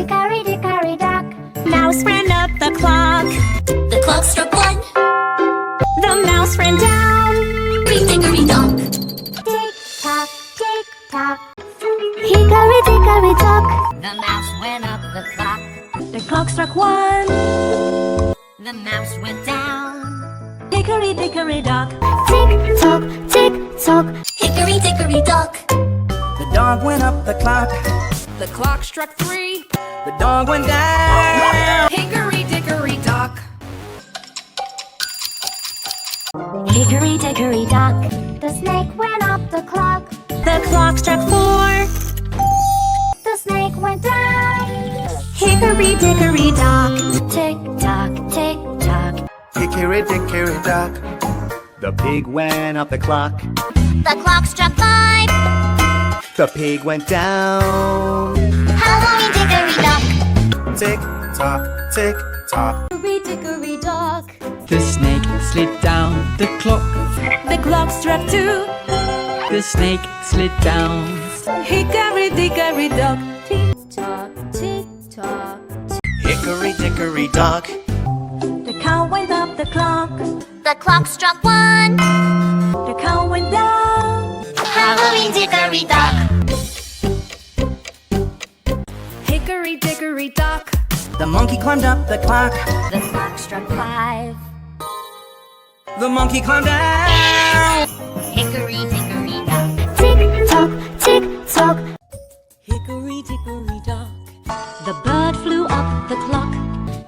Hickory Dickory Dock. Mouse ran up the clock. The clock struck 1. The mouse ran down. Hickory Dickory Dock. Tick tock, tick tock. Hickory Dickory Dock. The mouse went up the clock. The clock struck 1. The mouse went down. Hickory Dickory Dock. Tick tock, tick tock. Hickory Dickory Dock. The dog went up the clock. The clock struck 3. The dog went down. Hickory Dickory Dock. Hickory Dickory Dock. The snake went up the clock. The clock struck 4. The snake went down. Hickory Dickory Dock. Tick tock, tick tock. Hickory Dickory Dock. The pig went up the clock. The clock struck 5. The pig went down. Halloween Dickory Dock. Tick tock, tick tock. Hickory Dickory Dock. The snake slid down the clock. The clock struck 2. The snake slid down. Hickory Dickory Dock. Tick tock, tick tock. Hickory Dickory Dock. The cow went up the clock. The clock struck 1. The cow went down. Halloween Dickory Dock. Hickory Dickory Dock. The monkey climbed up the clock. The clock struck 5. The monkey climbed down. Hickory Dickory Dock. Tick tock, tick tock. Hickory Dickory Dock. The bird flew up the clock.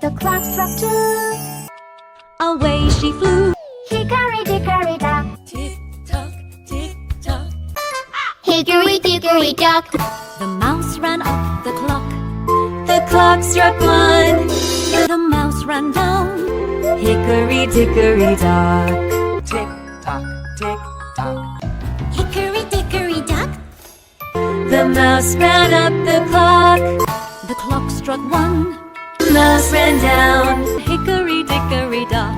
The clock struck 2. Away she flew. Hickory Dickory Dock. Tick tock, tick tock. Hickory Dickory Dock. The mouse ran up the clock. The clock struck 1. The mouse ran down. Hickory Dickory Dock. Tick tock, tick tock. Hickory Dickory Dock. The mouse ran up the clock. The clock struck 1. Mouse ran down. Hickory Dickory Dock.